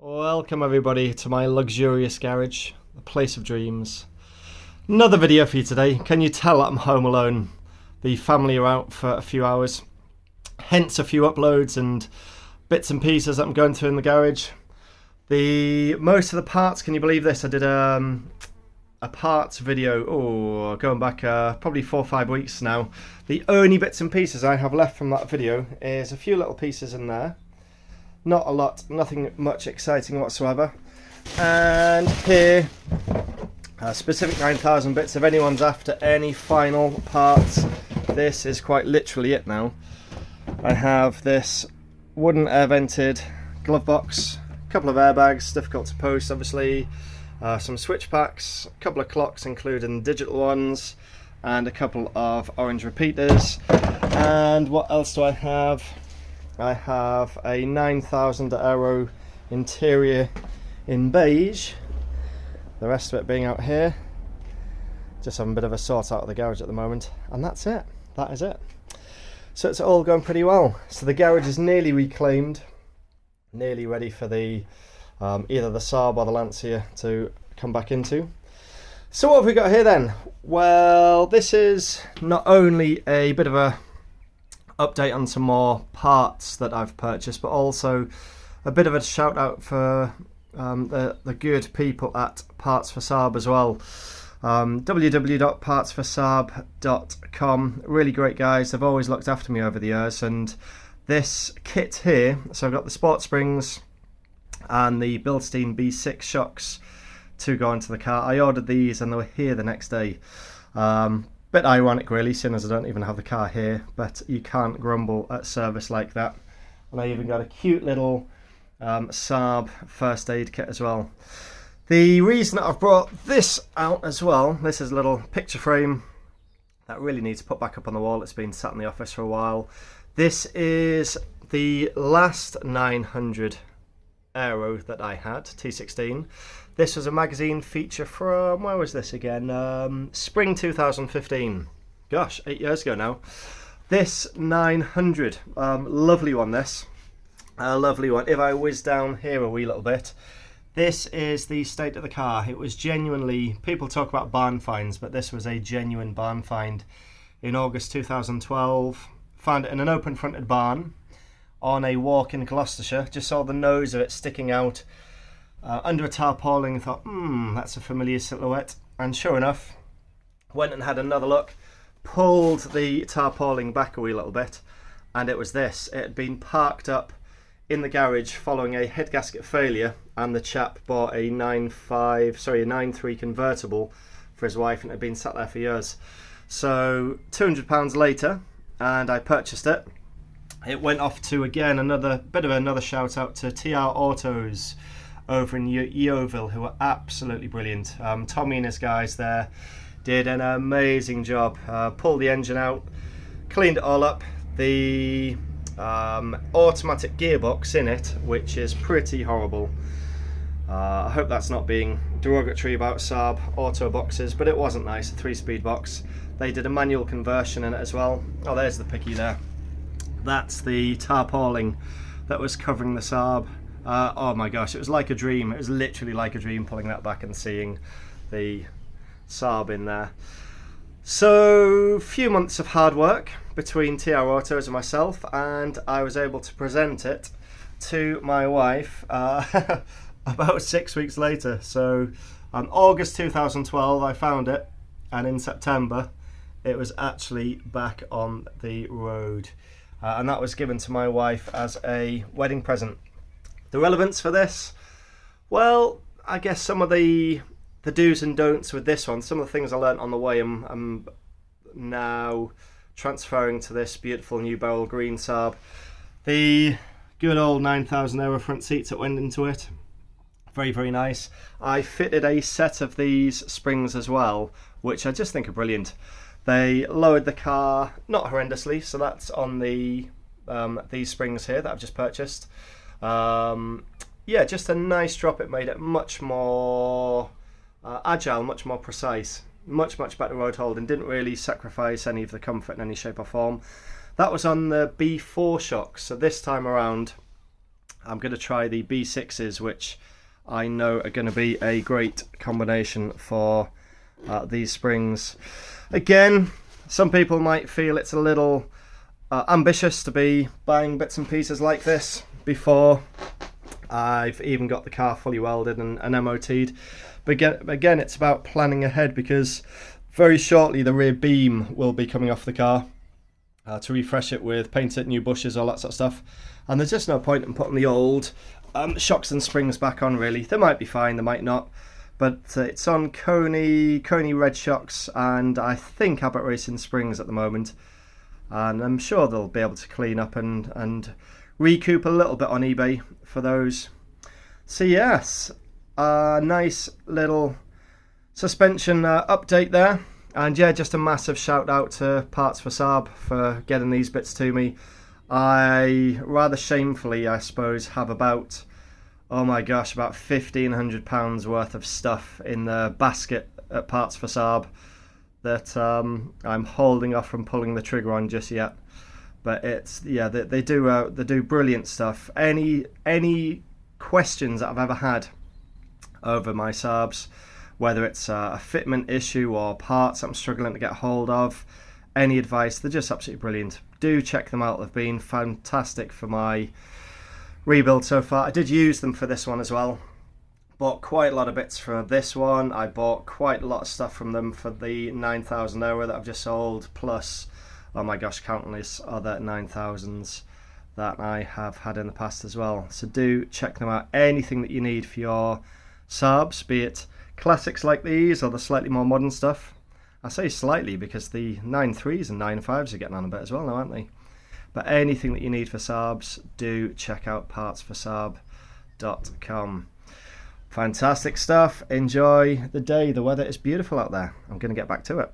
Welcome everybody to my luxurious garage, the place of dreams. Another video for you today. Can you tell I'm home alone? The family are out for a few hours, hence a few uploads and bits and pieces that I'm going through in the garage. Most of the parts, can you believe this? I did a parts video, going back probably 4 or 5 weeks now. The only bits and pieces I have left from that video is a few little pieces in there. Not a lot, nothing much exciting whatsoever. And here, specific 9,000 bits. If anyone's after any final parts, this is quite literally it now. I have this wooden air vented glove box, a couple of airbags, difficult to post obviously, some switch packs, a couple of clocks including digital ones, and a couple of orange repeaters. And what else do I have? I have a 9,000 Aero interior in beige, the rest of it being out here. Just having a bit of a sort out of the garage at the moment, and that's it. That is it. So it's all going pretty well. So the garage is nearly reclaimed, nearly ready for the either the SAAB or the Lancia to come back into. So what have we got here then? Well, this is not only a bit of a update on some more parts that I've purchased, but also a bit of a shout out for the good people at Parts for SAAB as well. www.partsforsaab.com. Really great guys. They've always looked after me over the years, and this kit here, so I've got the sport springs and the Bilstein B6 shocks to go into the car. I ordered these and they were here the next day. Bit ironic really, seeing as I don't even have the car here, but you can't grumble at service like that. And I even got a cute little SAAB first aid kit as well. The reason that I've brought this out as well, this is a little picture frame that really needs to put back up on the wall. It's been sat in the office for a while. This is the last 900 Aero that I had, T16. This was a magazine feature from, where was this again? Spring 2015. Gosh, 8 years ago now. This 900, lovely one this. Lovely one. If I whiz down here a wee little bit, this is the state of the car. It was genuinely, people talk about barn finds, but this was a genuine barn find. In August 2012, found it in an open fronted barn on a walk in Gloucestershire. Just saw the nose of it sticking out under a tarpaulin. Thought, that's a familiar silhouette. And sure enough, went and had another look, pulled the tarpaulin back a wee little bit, and it was this. It had been parked up in the garage following a head gasket failure, and the chap bought a 9.3 convertible for his wife, and it had been sat there for years. So £200 later, and I purchased it. It went off to, again, another shout out to TR Autos over in Yeovil, who were absolutely brilliant. Tommy and his guys there did an amazing job. Pulled the engine out, cleaned it all up. The automatic gearbox in it, which is pretty horrible. I hope that's not being derogatory about SAAB auto boxes, but it wasn't nice, a 3-speed box. They did a manual conversion in it as well. Oh, there's the picky there. That's the tarpaulin that was covering the SAAB. Oh my gosh, it was like a dream. It was literally like a dream pulling that back and seeing the SAAB in there. So, few months of hard work between TR Autos and myself, and I was able to present it to my wife about 6 weeks later. So, August 2012 I found it, and in September it was actually back on the road. And that was given to my wife as a wedding present. The relevance for this? Well, I guess some of the do's and don'ts with this one, some of the things I learnt on the way, I'm now transferring to this beautiful new beryl green SAAB. The good old 9,000 Aero front seats that went into it. Very, very nice. I fitted a set of these springs as well, which I just think are brilliant. They lowered the car, not horrendously, so that's on the these springs here that I've just purchased. Yeah, just a nice drop. It made it much more agile, much more precise, much better road holding. Didn't really sacrifice any of the comfort in any shape or form. That was on the B4 shocks, so this time around I'm going to try the B6s, which I know are going to be a great combination for these springs. Again, some people might feel it's a little ambitious to be buying bits and pieces like this before I've even got the car fully welded and MOT'd. But again, it's about planning ahead, because very shortly the rear beam will be coming off the car to refresh it with paint it, new bushes, all that sort of stuff. And there's just no point in putting the old shocks and springs back on, really. They might be fine, they might not. But it's on Coney red shocks and I think Abbott Racing springs at the moment. And I'm sure they'll be able to clean up and recoup a little bit on eBay for those. So yes, a nice little suspension update there. And yeah, just a massive shout out to Parts for SAAB for getting these bits to me. I rather shamefully, I suppose, have about, oh my gosh, about £1,500 worth of stuff in the basket at Parts for SAAB that I'm holding off from pulling the trigger on just yet. But it's, yeah, they do brilliant stuff. Any questions that I've ever had over my SAABs, whether it's a fitment issue or parts I'm struggling to get hold of, any advice, they're just absolutely brilliant. Do check them out. They've been fantastic for my rebuild so far. I did use them for this one as well. Bought quite a lot of bits for this one. I bought quite a lot of stuff from them for the 9000 hour that I've just sold, plus, oh my gosh, countless other 9000s that I have had in the past as well. So do check them out. Anything that you need for your SAABs, be it classics like these or the slightly more modern stuff. I say slightly because the 9.3s and 9.5s are getting on a bit as well now, aren't they? But anything that you need for SAABs, do check out partsforsaab.com. Fantastic stuff. Enjoy the day. The weather is beautiful out there. I'm going to get back to it.